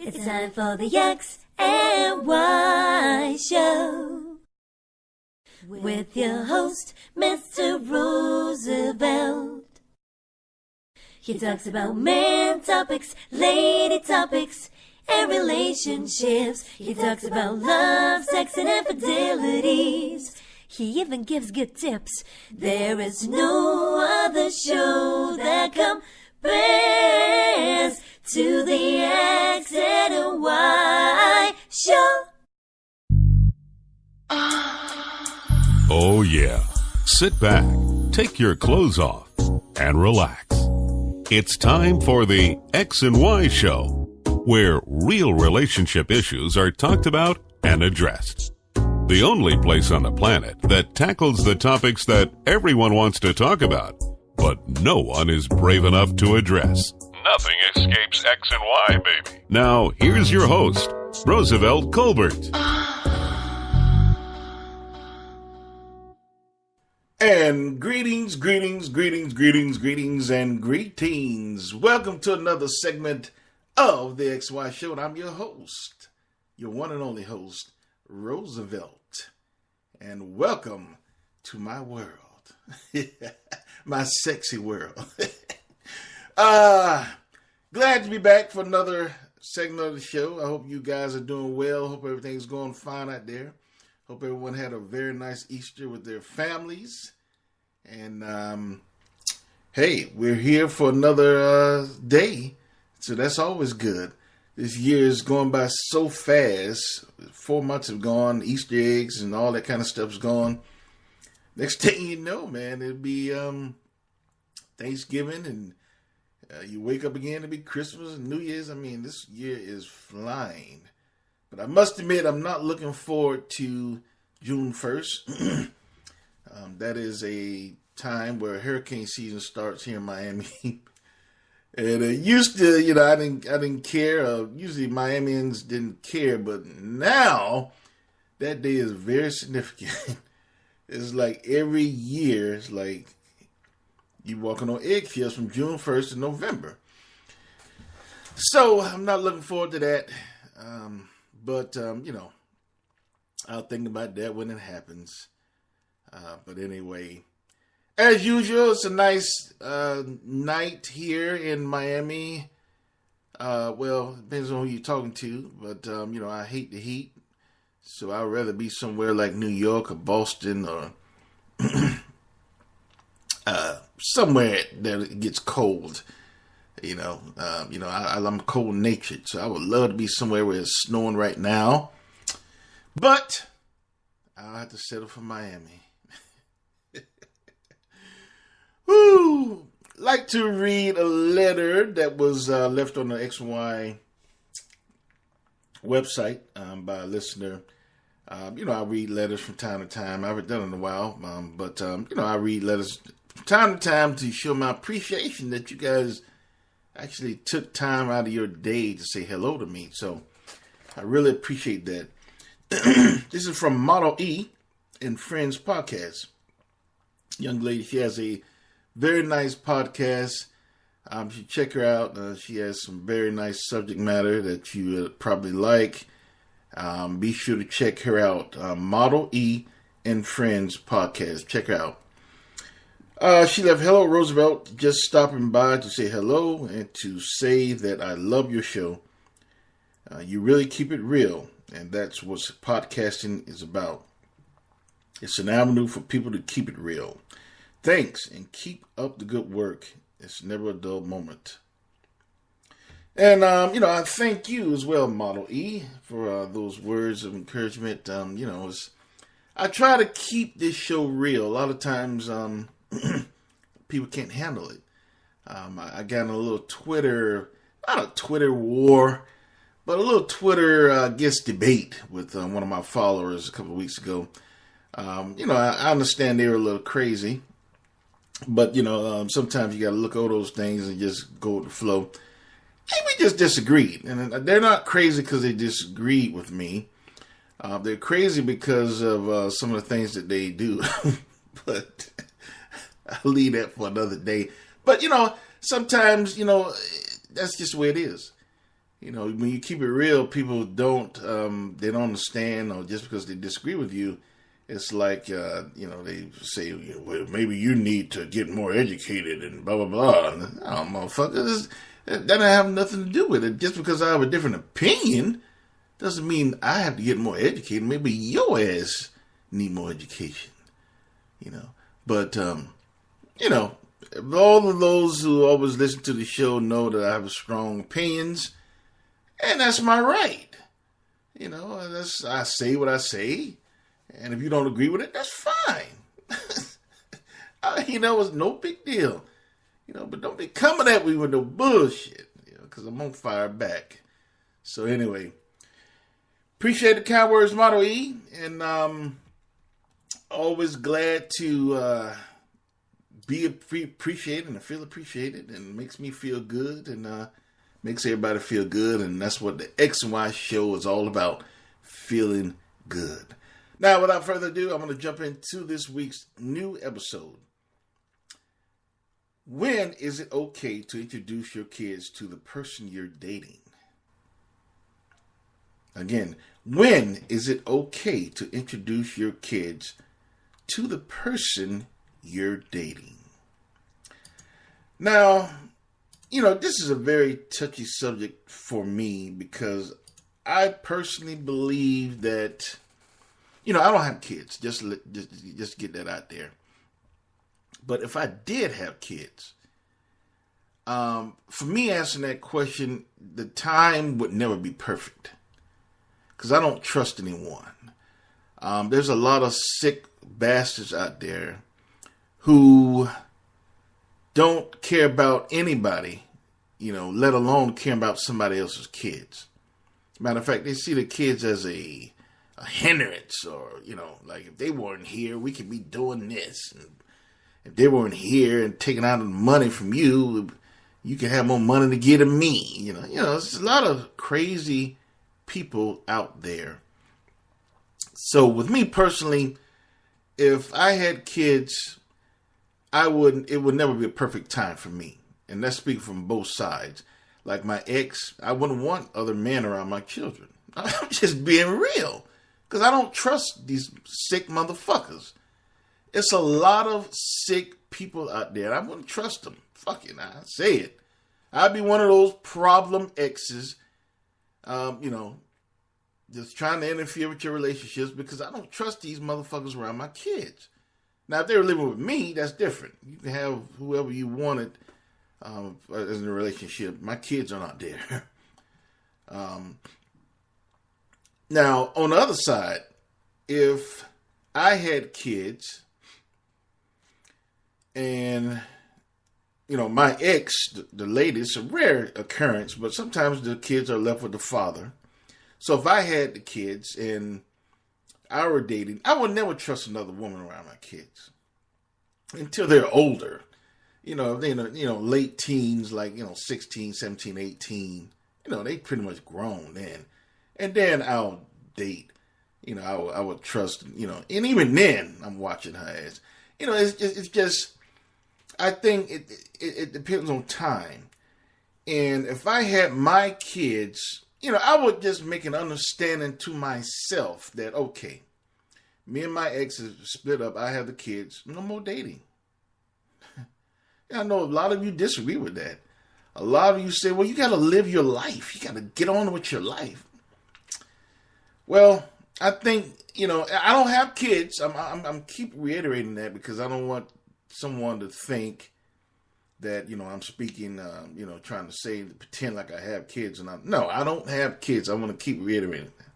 It's time for the X and Y Show with your host, Mr. Roosevelt. He talks about man topics, lady topics, and relationships. He talks about love, sex, and infidelities. He even gives good tips. There is no other show that compares to the X and Y Show. Oh yeah. Sit back, take your clothes off, and relax. It's time for the X and Y Show, where real relationship issues are talked about and addressed. The only place on the planet that tackles the topics that everyone wants to talk about, but no one is brave enough to address. Nothing escapes X and Y, baby. Now, here's your host, Roosevelt Colbert. And greetings, and greetings. Welcome to another segment of the XY Show, and I'm your host, your one and only host, Roosevelt. And welcome to my world, my sexy world. Glad to be back for another segment of the show. I hope you guys are doing well. Hope everything's going fine out there. Hope everyone had a very nice Easter with their families. And, hey, we're here for another day. So that's always good. This year is going by so fast. 4 months have gone. Easter eggs and all that kind of stuff's gone. Next thing you know, man, it'll be Thanksgiving and you wake up again to be Christmas and New Year's. I mean, this year is flying. But I must admit, I'm not looking forward to June 1st. That is a time where hurricane season starts here in Miami. And it used to, I didn't care. Usually Miamians didn't care, but now that day is very significant. It's like every year, it's like you walking on eggshells from June 1st to November. So I'm not looking forward to that. But I'll think about that when it happens. But anyway, as usual, it's a nice night here in Miami. Well, it depends on who you're talking to. But, I hate the heat. So I'd rather be somewhere like New York or Boston or somewhere that it gets cold. I'm cold-natured, so I would love to be somewhere where it's snowing right now. But I'll have to settle for Miami. Woo! Like to read a letter that was left on the XY website by a listener. I read letters from time to time. I haven't done it in a while, but I read letters from time to time to show my appreciation that you guys actually took time out of your day to say hello to me. So I really appreciate that. This is from Model E and Friends podcast. Young lady, she has a very nice podcast. You should check her out. She has some very nice subject matter that you would probably like. Be sure to check her out. Model E and Friends podcast. Check her out. She left, "Hello, Roosevelt. Just stopping by to say hello and to say that I love your show. You really keep it real, and that's what podcasting is about. It's an avenue for people to keep it real. Thanks, and keep up the good work. It's never a dull moment." And, I thank you as well, Model E, for those words of encouragement. I try to keep this show real. A lot of times, people can't handle it. I got in a little Twitter, not a Twitter war, but a little Twitter, debate with one of my followers a couple of weeks ago. I understand they were a little crazy, but, sometimes you got to look over those things and just go with the flow. And we just disagreed. And they're not crazy because they disagreed with me. They're crazy because of some of the things that they do. But I'll leave that for another day. But, sometimes, that's just the way it is. when you keep it real, people they don't understand, or just because they disagree with you, it's like, they say, well, maybe you need to get more educated and blah, blah, blah. And, oh, motherfucker, that doesn't have nothing to do with it. Just because I have a different opinion doesn't mean I have to get more educated. Maybe your ass need more education, But, all of those who always listen to the show know that I have strong opinions, and that's my right. I say what I say, and if you don't agree with it, that's fine. It's no big deal. But don't be coming at me with no bullshit, because I'm on fire back. So anyway, appreciate the kind words, Motto E, and always glad to be appreciated and feel appreciated, and makes me feel good, and makes everybody feel good, and that's what the X and Y show is all about, feeling good. Now, without further ado, I'm going to jump into this week's new episode. When is it okay to introduce your kids to the person you're dating? Again, when is it okay to introduce your kids to the person you're dating? Now, this is a very touchy subject for me, because I personally believe that, I don't have kids, just get that out there. But if I did have kids, for me answering that question, the time would never be perfect, because I don't trust anyone. There's a lot of sick bastards out there who don't care about anybody, let alone care about somebody else's kids. Matter of fact, they see the kids as a hindrance, or, like, if they weren't here, we could be doing this. And if they weren't here and taking out the money from you, you can have more money to give to me. There's a lot of crazy people out there. So with me personally, if I had kids, it would never be a perfect time for me. And that's speaking from both sides. Like my ex, I wouldn't want other men around my children. I'm just being real, because I don't trust these sick motherfuckers. It's a lot of sick people out there. I wouldn't trust them. Fuck it, I say it. I'd be one of those problem exes, just trying to interfere with your relationships, because I don't trust these motherfuckers around my kids. Now, if they were living with me, that's different. You can have whoever you wanted as in a relationship. My kids are not there. Now, on the other side, if I had kids and, my ex, the lady, it's a rare occurrence, but sometimes the kids are left with the father. So if I had the kids and I were dating, I would never trust another woman around my kids until they're older. Late teens, like, 16, 17, 18, they pretty much grown then. And then I'll date, I would trust, and even then I'm watching her ass. It's just, I think it depends on time. And if I had my kids, I would just make an understanding to myself that, okay, me and my ex is split up. I have the kids. No more dating. I know a lot of you disagree with that. A lot of you say, well, you got to live your life. You got to get on with your life. Well, I think, I don't have kids. I'm keep reiterating that, because I don't want someone to think that, I'm speaking, trying to say, pretend like I have kids. No, I don't have kids. I want to keep reiterating that.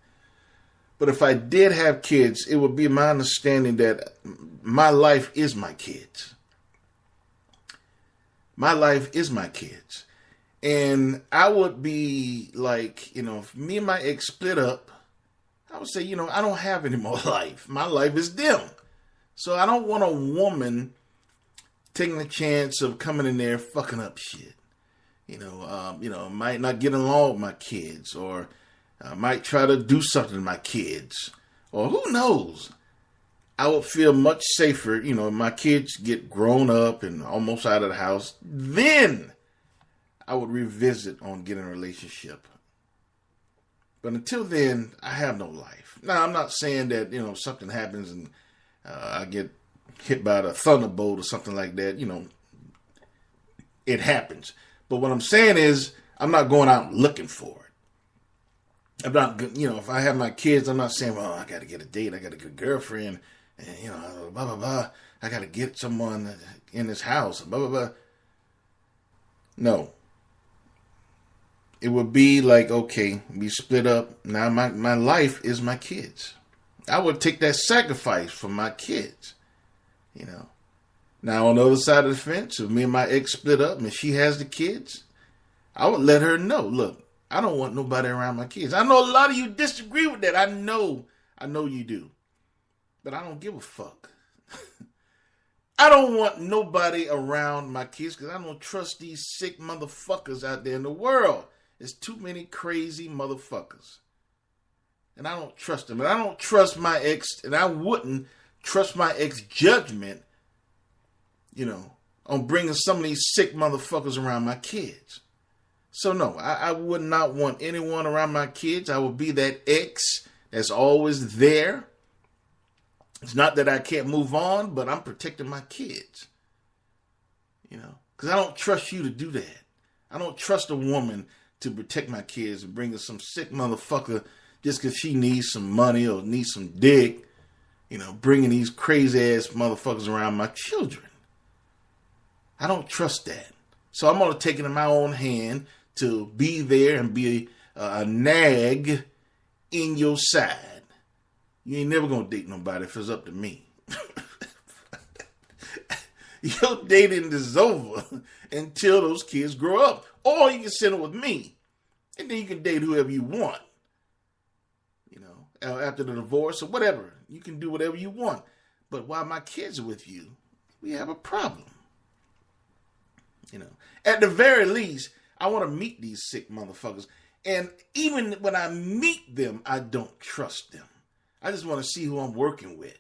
But if I did have kids, it would be my understanding that my life is my kids. My life is my kids. And I would be like, if me and my ex split up, I would say, I don't have any more life. My life is them. So I don't want a woman taking the chance of coming in there fucking up shit. Might not get along with my kids, or might try to do something to my kids, or who knows. I would feel much safer, if my kids get grown up and almost out of the house, then I would revisit on getting a relationship. But until then, I have no life. Now, I'm not saying that, something happens and I get hit by the thunderbolt or something like that. It happens. But what I'm saying is, I'm not going out looking for it. I'm not, if I have my kids, I'm not saying, well, I got to get a date, I got to get a girlfriend, and, blah, blah, blah. I got to get someone in this house, blah, blah, blah. No. It would be like, okay, we split up. Now my life is my kids. I would take that sacrifice for my kids, Now, on the other side of the fence, if me and my ex split up and she has the kids, I would let her know, look, I don't want nobody around my kids. I know a lot of you disagree with that. I know you do. But I don't give a fuck. I don't want nobody around my kids because I don't trust these sick motherfuckers out there in the world. There's too many crazy motherfuckers. And I don't trust them. And I don't trust my ex, and I wouldn't trust my ex judgment, on bringing some of these sick motherfuckers around my kids. So no, I would not want anyone around my kids. I would be that ex that's always there. It's not that I can't move on, but I'm protecting my kids. Because I don't trust you to do that. I don't trust a woman to protect my kids and bring us some sick motherfucker just because she needs some money or needs some dick, bringing these crazy ass motherfuckers around my children. I don't trust that. So I'm going to take it in my own hand to be there and be a nag in your side. You ain't never going to date nobody if it's up to me. Your dating is over until those kids grow up. Or you can send them with me. And then you can date whoever you want. After the divorce or whatever. You can do whatever you want. But while my kids are with you, we have a problem. At the very least, I want to meet these sick motherfuckers. And even when I meet them, I don't trust them. I just want to see who I'm working with.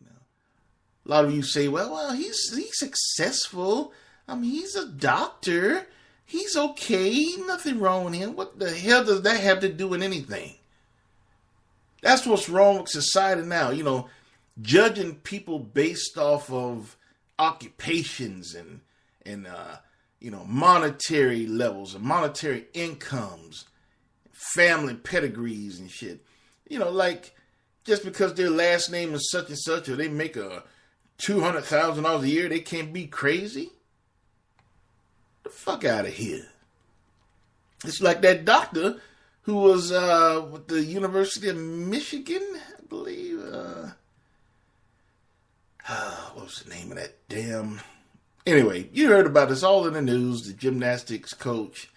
A lot of you say, well, he's successful. He's a doctor. He's okay. Nothing wrong with him. What the hell does that have to do with anything? That's what's wrong with society now. Judging people based off of occupations and monetary levels and monetary incomes, family pedigrees and shit. Like just because their last name is such and such or they make a $200,000 a year, they can't be crazy. The fuck out of here. It's like that doctor who was with the University of Michigan, I believe. What was the name of that damn... Anyway, you heard about this all in the news. The gymnastics coach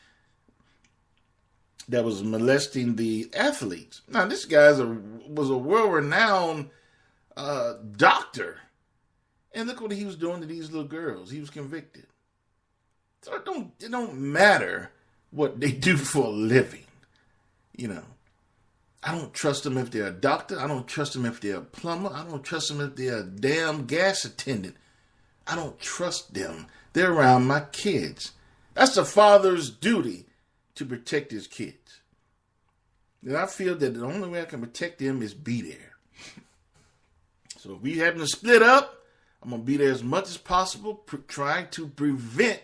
that was molesting the athletes. Now, this guy was a world-renowned doctor. And look what he was doing to these little girls. He was convicted. So it don't matter what they do for a living. I don't trust them if they're a doctor. I don't trust them if they're a plumber. I don't trust them if they're a damn gas attendant. I don't trust them. They're around my kids. That's a father's duty to protect his kids. And I feel that the only way I can protect them is be there. So if we happen to split up, I'm going to be there as much as possible, trying to prevent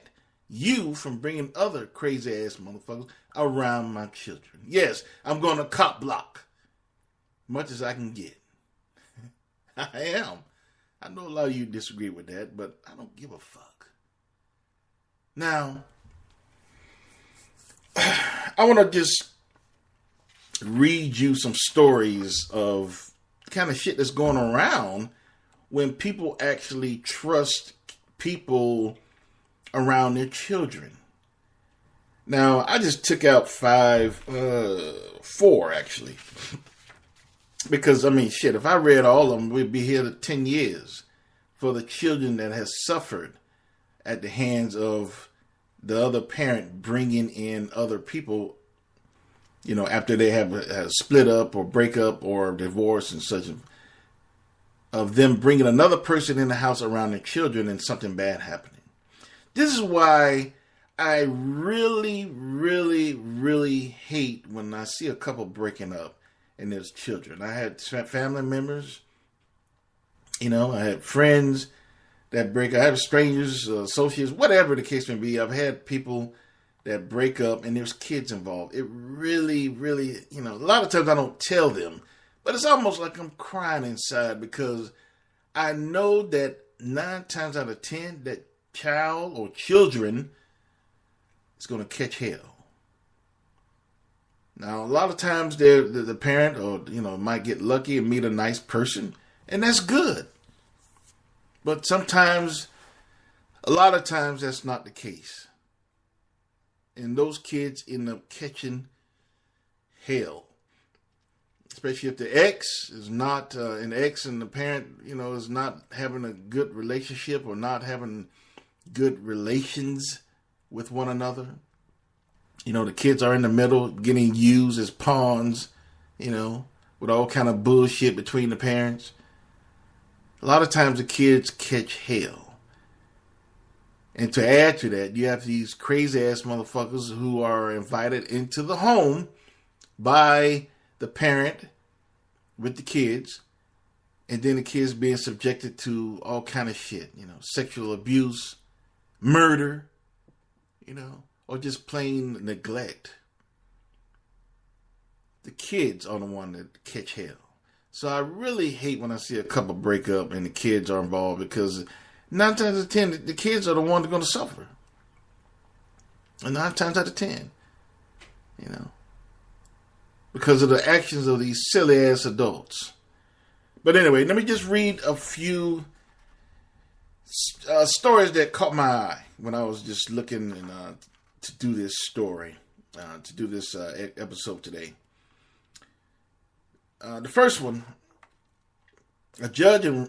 you from bringing other crazy ass motherfuckers around my children. Yes, I'm going to cop block much as I can get. I am. I know a lot of you disagree with that, but I don't give a fuck. Now, I want to just read you some stories of the kind of shit that's going around when people actually trust people around their children. Now, I just took out four actually. Because, shit, if I read all of them, we'd be here to 10 years for the children that has suffered at the hands of the other parent bringing in other people, after they have split up or break up or divorce and such, of them bringing another person in the house around their children and something bad happening. This is why I really, really, really hate when I see a couple breaking up and there's children. I had family members, I had friends that break up. I have strangers, associates, whatever the case may be. I've had people that break up and there's kids involved. It really, really, a lot of times I don't tell them, but it's almost like I'm crying inside because I know that 9 times out of 10, that child or children is going to catch hell. Now, a lot of times the parent or, might get lucky and meet a nice person, and that's good. But sometimes, a lot of times, that's not the case. And those kids end up catching hell. Especially if the ex is not, an ex and the parent, is not having a good relationship or not having good relations with one another. The kids are in the middle getting used as pawns, with all kind of bullshit between the parents. A lot of times the kids catch hell. And to add to that, you have these crazy ass motherfuckers who are invited into the home by the parent with the kids, and then the kids being subjected to all kind of shit, sexual abuse, murder, or just plain neglect. The kids are the one that catch hell. So I really hate when I see a couple break up and the kids are involved because 9 times out of 10, the kids are the ones that are going to suffer. And 9 times out of 10, because of the actions of these silly ass adults. But anyway, let me just read a few stories that caught my eye when I was just looking to do this story, to do this episode today. The first one, a judge in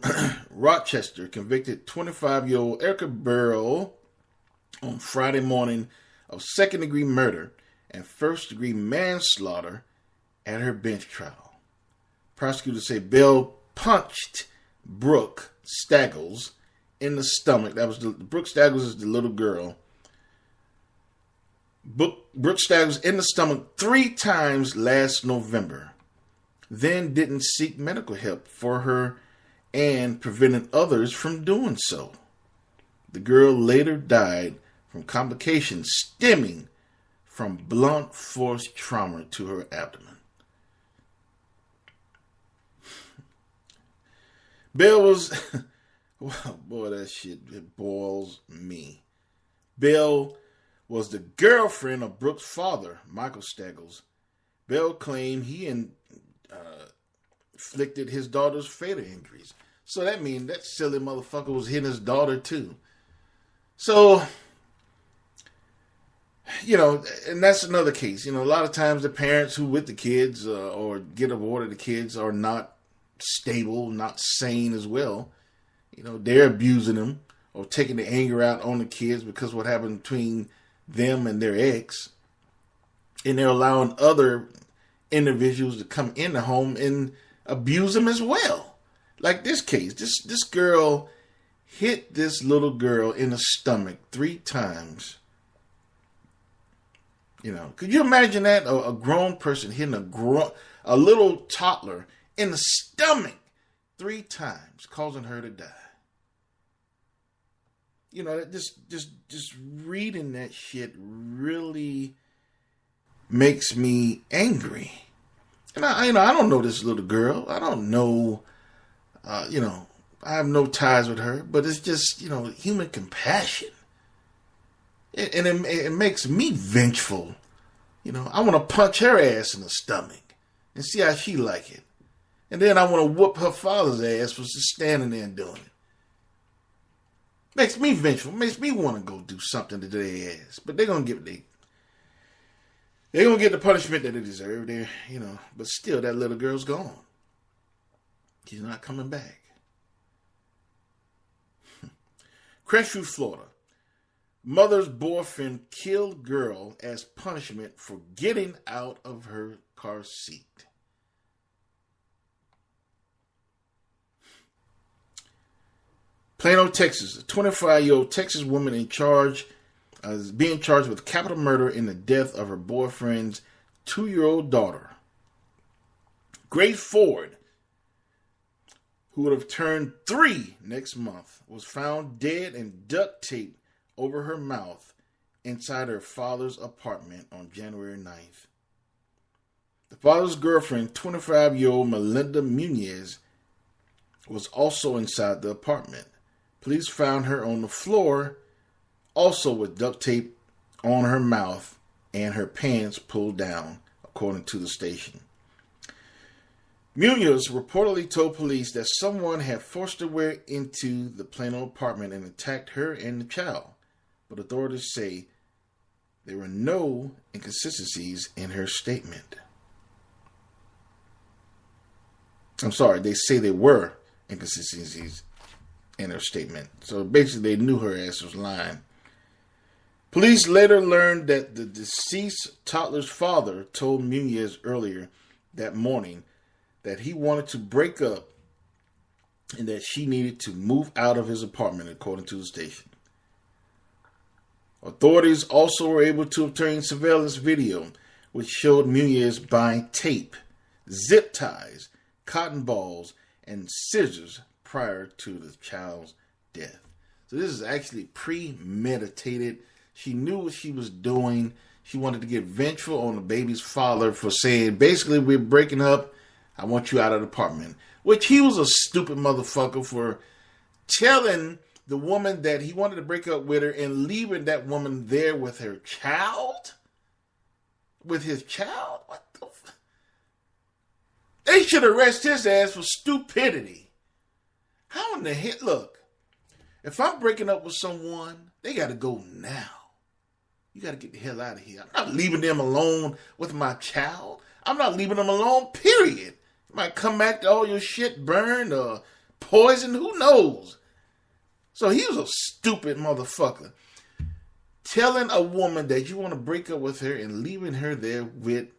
Rochester convicted 25-year-old Erica Burrow on Friday morning of second-degree murder and first-degree manslaughter at her bench trial. Prosecutors say Bell punched Brooke Staggles in the stomach. Brooke Staggles is the little girl. Brooke Staggles in the stomach 3 times last November. Then didn't seek medical help for her and prevented others from doing so. The girl later died from complications stemming from blunt force trauma to her abdomen. Bell was, wow, boy, that shit, it boils me. Bell was the girlfriend of Brooke's father, Michael Staggles. Bell claimed he inflicted his daughter's fatal injuries. So that means that silly motherfucker was hitting his daughter too. So, and that's another case. A lot of times the parents who with the kids or get aboard of the kids are not stable, not sane as well. They're abusing them or taking the anger out on the kids because of what happened between them and their ex. And they're allowing other individuals to come in the home and abuse them as well. Like this case, this girl hit this little girl in the stomach 3 times. Could you imagine that? A grown person hitting a little toddler in the stomach 3 times, causing her to die. Just reading that shit really makes me angry. And I don't know this little girl. I don't know, I have no ties with her, but it's just, human compassion. And it makes me vengeful. I want to punch her ass in the stomach and see how she like it. And then I want to whoop her father's ass for just standing there and doing it. Makes me vengeful. Makes me want to go do something to their ass. But they're going to get the punishment that they deserve there, But still, that little girl's gone. She's not coming back. Crestwood, Florida. Mother's boyfriend killed girl as punishment for getting out of her car seat. Plano, Texas. A 25-year-old Texas woman in charge is being charged with capital murder in the death of her boyfriend's 2-year-old daughter. Grace Ford, who would have turned 3 next month, was found dead and duct taped over her mouth inside her father's apartment on January 9th. The father's girlfriend, 25-year-old Melinda Muniz, was also inside the apartment. Police found her on the floor, also with duct tape on her mouth and her pants pulled down, according to the station. Muniz reportedly told police that someone had forced her way into the Plano apartment and attacked her and the child, but authorities say there were no inconsistencies in her statement. I'm sorry, they say there were inconsistencies in her statement. So basically, they knew her ass was lying. Police later learned that the deceased toddler's father told Muniz earlier that morning that he wanted to break up and that she needed to move out of his apartment, according to the station. Authorities also were able to obtain surveillance video which showed Muniz buying tape, zip ties, cotton balls, and scissors prior to the child's death. So this is actually premeditated. She knew what she was doing. She wanted to get vengeful on the baby's father for saying, basically, we're breaking up. I want you out of the apartment. Which he was a stupid motherfucker for telling the woman that he wanted to break up with her and leaving that woman there with her child? With his child? What the fuck? They should arrest his ass for stupidity. How in the hell? Look, if I'm breaking up with someone, they got to go now. You got to get the hell out of here. I'm not leaving them alone with my child. I'm not leaving them alone, period. You might come back to all your shit burned or poisoned. Who knows? So he was a stupid motherfucker. Telling a woman that you want to break up with her and leaving her there with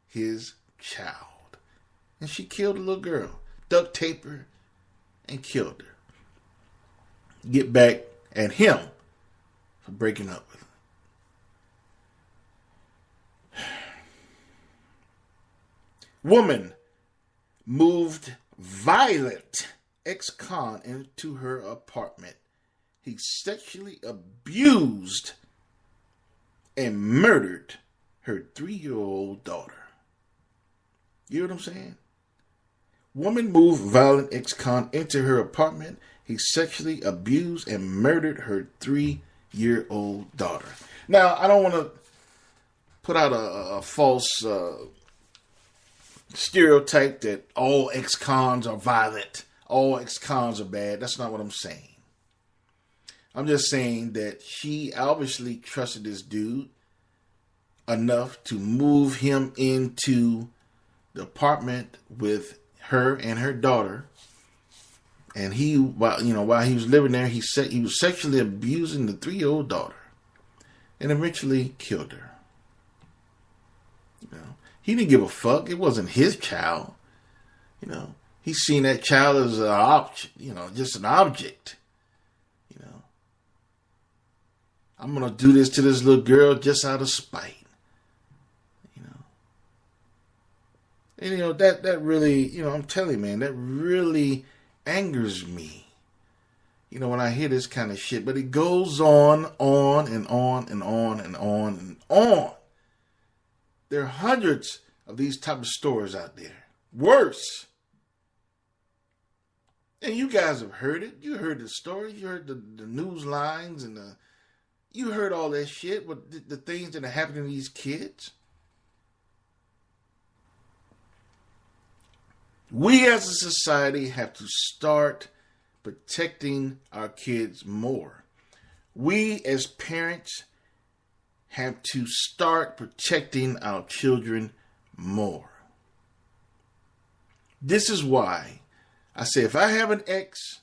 his child. And she killed a little girl. Duct taped her and killed her. Get back at him for breaking up with her. Woman moved violent ex-con into her apartment. He sexually abused and murdered her 3-year-old daughter. You know what I'm saying? Woman moved violent ex-con into her apartment. He sexually abused and murdered her 3-year-old daughter. Now, I don't want to put out a false stereotype that all ex-cons are violent. All ex-cons are bad. That's not what I'm saying. I'm just saying that she obviously trusted this dude enough to move him into the apartment with her and her daughter. And he, while he was living there, he was sexually abusing the 3-year-old daughter and eventually killed her. He didn't give a fuck. It wasn't his child. He seen that child as an object, just an object. I'm going to do this to this little girl just out of spite. And, that really, I'm telling you, man, that really angers me. When I hear this kind of shit. But it goes on and on and on and on and on. There are hundreds of these type of stories out there. Worse. And you guys have heard it. You heard the stories. You heard the news lines and you heard all that shit. But the things that are happening to these kids. We as a society have to start protecting our kids more. We as parents have to start protecting our children more. This is why I say if I have an ex,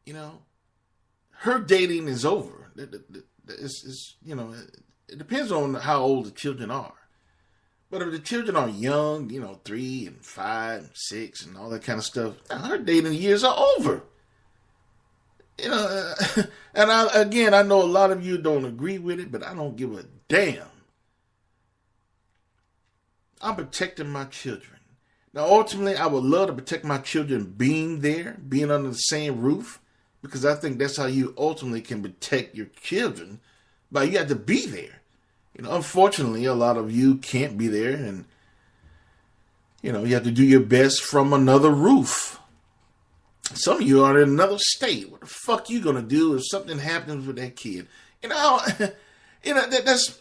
her dating is over. It depends on how old the children are. But if the children are young, 3 and 5 and 6 and all that kind of stuff, her dating years are over. You know, and I know a lot of you don't agree with it, but I don't give a damn. I'm protecting my children. Now, ultimately, I would love to protect my children being there, being under the same roof, because I think that's how you ultimately can protect your children. But you have to be there. You know, unfortunately, a lot of you can't be there, and you know, you have to do your best from another roof. Some of you are in another state. What the fuck you gonna do if something happens with that kid? You know, that's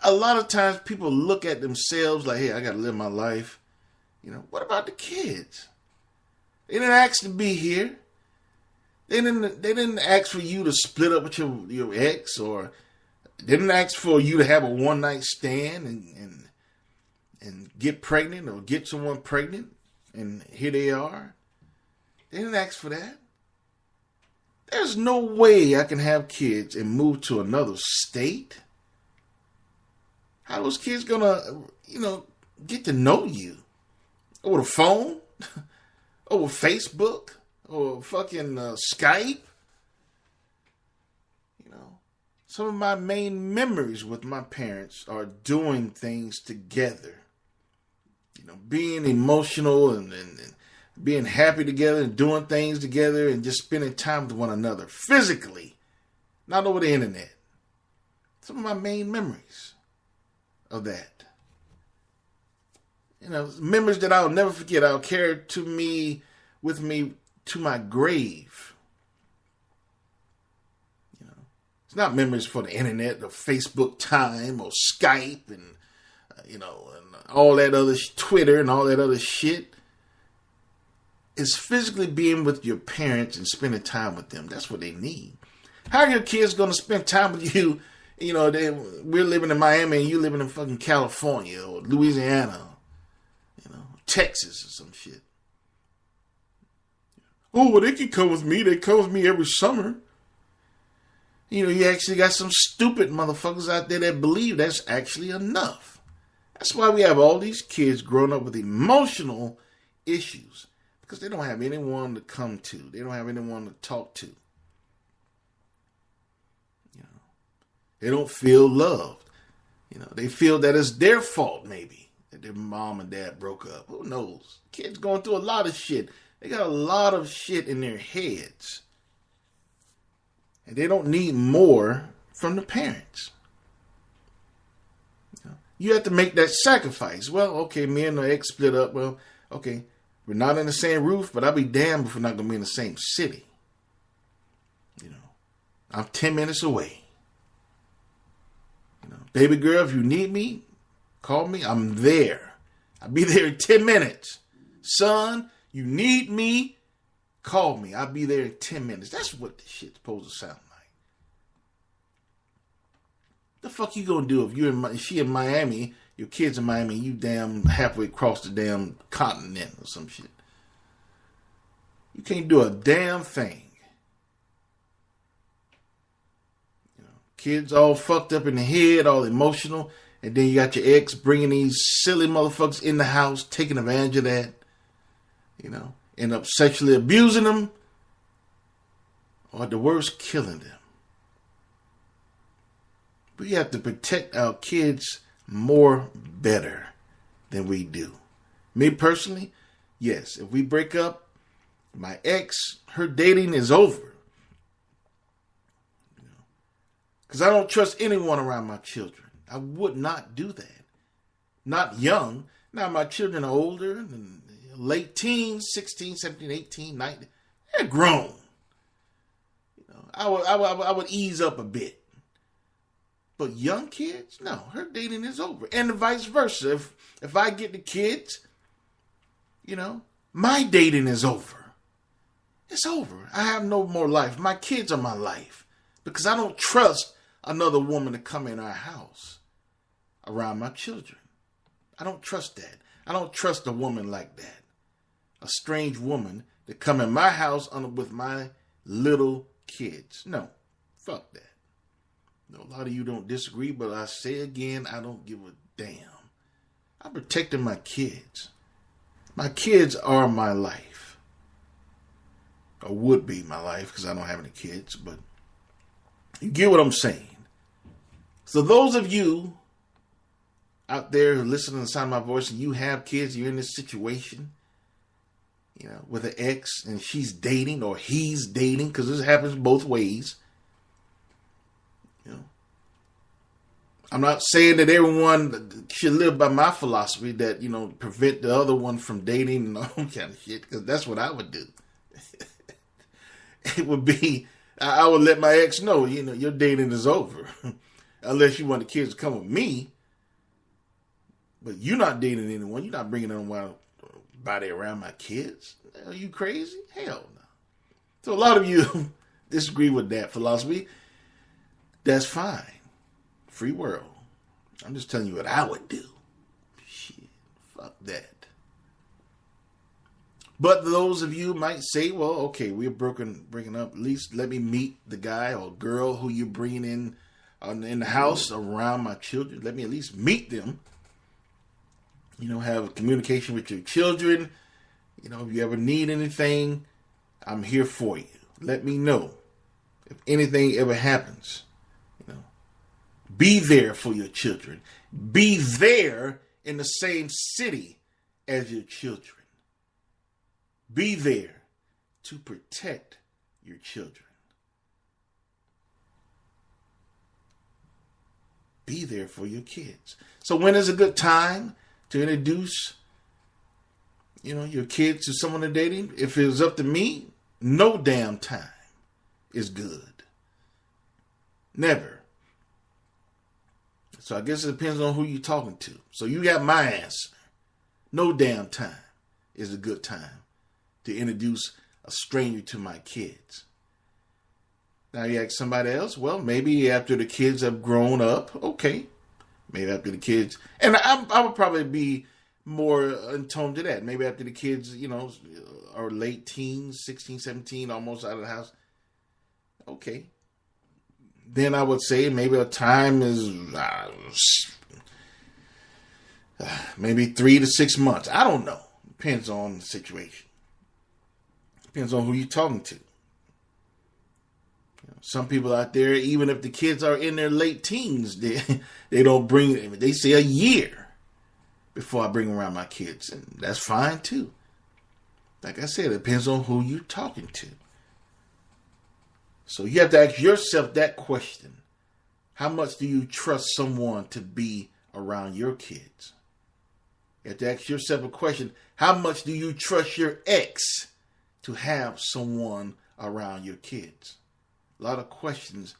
a lot of times people look at themselves like, hey, I gotta live my life. You know, what about the kids? They didn't ask to be here. They didn't ask for you to split up with your ex, or didn't ask for you to have a one night stand and get pregnant or get someone pregnant, and here they are. They didn't ask for that. There's no way I can have kids and move to another state. How are those kids gonna, get to know you? Over the phone? Over Facebook? Or fucking Skype? You know, some of my main memories with my parents are doing things together. You know, being emotional and being happy together and doing things together and just spending time with one another physically, not over the internet. Some of my main memories of that. You know, memories that I'll never forget. I'll carry with me to my grave. You know, it's not memories for the internet or Facebook time or Skype and and all that other Twitter and all that other shit. It's physically being with your parents and spending time with them. That's what they need. How are your kids going to spend time with you? You know, we're living in Miami and you living in fucking California or Louisiana, Texas or some shit. Oh, well, they can come with me. They come with me every summer. You know, you actually got some stupid motherfuckers out there that believe that's actually enough. That's why we have all these kids growing up with emotional issues. Because they don't have anyone to come to. They don't have anyone to talk to. You know, they don't feel loved. You know, they feel that it's their fault maybe that their mom and dad broke up. Who knows? Kids going through a lot of shit. They got a lot of shit in their heads. And they don't need more from the parents. You have to make that sacrifice. Well, okay, me and the ex split up. Well, okay. We're not in the same roof, but I'll be damned if we're not going to be in the same city. You know, I'm 10 minutes away. You know, baby girl, if you need me, call me. I'm there. I'll be there in 10 minutes. Son, you need me, call me. I'll be there in 10 minutes. That's what this shit's supposed to sound like. The fuck you going to do if she in Miami, your kids in Miami, you damn halfway across the damn continent or some shit. You can't do a damn thing. You know, kids all fucked up in the head, all emotional, and then you got your ex bringing these silly motherfuckers in the house, taking advantage of that. You know, end up sexually abusing them, or at the worst, killing them. We have to protect our kids more better than we do. Me personally, yes, if we break up, my ex, her dating is over. Because I don't trust anyone around my children. I would not do that. Not young. Now my children are older, and late teens, 16, 17, 18, 19. They're grown. You know, I would ease up a bit. But young kids, no, her dating is over. And vice versa. If I get the kids, you know, my dating is over. It's over. I have no more life. My kids are my life. Because I don't trust another woman to come in our house around my children. I don't trust that. I don't trust a woman like that. A strange woman to come in my house with my little kids. No, fuck that. A lot of you don't disagree, but I say again, I don't give a damn. I'm protecting my kids. My kids are my life. or would be my life because I don't have any kids, but you get what I'm saying. So those of you out there who listen to the sound of my voice and you have kids, you're in this situation, with an ex and she's dating or he's dating, because this happens both ways. I'm not saying that everyone should live by my philosophy that, prevent the other one from dating and all kind of shit, because that's what I would do. It would be, I would let my ex know, your dating is over. Unless you want the kids to come with me. But you're not dating anyone. You're not bringing anybody around my kids. Are you crazy? Hell no. So a lot of you disagree with that philosophy. That's fine. Free world. I'm just telling you what I would do. Shit, fuck that. But those of you might say, well, okay, we're breaking up. At least let me meet the guy or girl who you're bringing in the house around my children. Let me at least meet them. Have communication with your children. If you ever need anything, I'm here for you. Let me know if anything ever happens. Be there for your children. Be there in the same city as your children. Be there to protect your children. Be there for your kids. So when is a good time to introduce, your kids to someone they're dating? If it was up to me, no damn time is good. Never. So I guess it depends on who you're talking to. So you got my answer. No damn time is a good time to introduce a stranger to my kids. Now you ask somebody else, well, maybe after the kids have grown up, okay. Maybe after the kids, and I would probably be more in tone to that. Maybe after the kids, are late teens, 16, 17, almost out of the house. Okay. Then I would say maybe a time is maybe 3 to 6 months. I don't know. Depends on the situation. Depends on who you're talking to. Some people out there, even if the kids are in their late teens, they don't bring. They say a year before I bring around my kids, and that's fine too. Like I said, it depends on who you're talking to. So you have to ask yourself that question. How much do you trust someone to be around your kids? You have to ask yourself a question. How much do you trust your ex to have someone around your kids? A lot of questions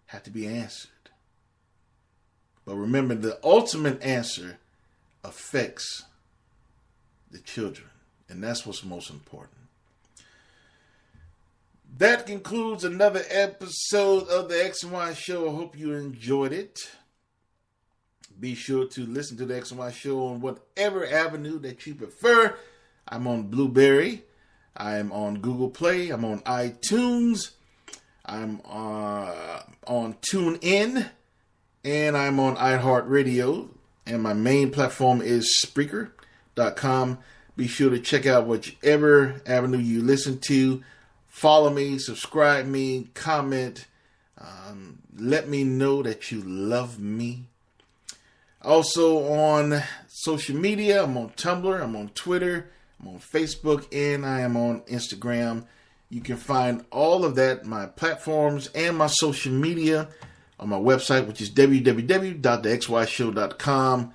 have to be answered. But remember, the ultimate answer affects the children. And that's what's most important. That concludes another episode of the X and Y Show. I hope you enjoyed it. Be sure to listen to the X and Y Show on whatever avenue that you prefer. I'm on Blueberry. I'm on Google Play. I'm on iTunes. I'm on TuneIn. And I'm on iHeartRadio. And my main platform is Spreaker.com. Be sure to check out whichever avenue you listen to. Follow me, subscribe me, comment. Let me know that you love me. Also on social media, I'm on Tumblr, I'm on Twitter, I'm on Facebook, and I am on Instagram. You can find all of that, my platforms and my social media, on my website, which is www.thexyshow.com,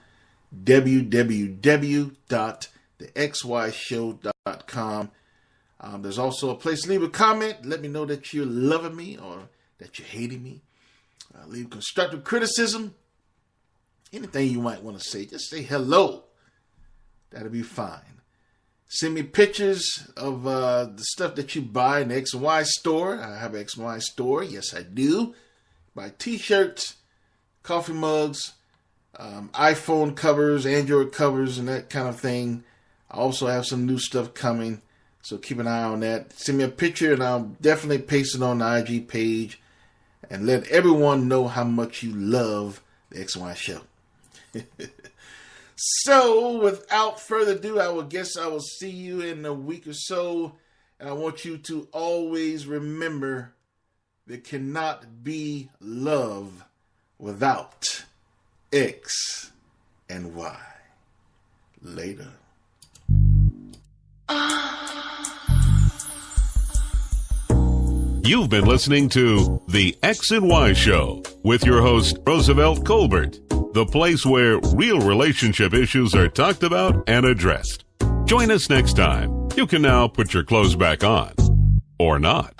www.thexyshow.com. There's also a place to leave a comment. Let me know that you're loving me or that you're hating me. Leave constructive criticism. Anything you might want to say, just say hello. That'll be fine. Send me pictures of the stuff that you buy in the X and Y store. I have an X and Y store. Yes, I do. Buy t-shirts, coffee mugs, iPhone covers, Android covers, and that kind of thing. I also have some new stuff coming, so keep an eye on that. Send me a picture, and I'll definitely paste it on the IG page and let everyone know how much you love the X and Y Show. So, without further ado, I will see you in a week or so. And I want you to always remember there cannot be love without X and Y. Later. You've been listening to The X and Y Show with your host, Roosevelt Colbert, the place where real relationship issues are talked about and addressed. Join us next time. You can now put your clothes back on. Or not.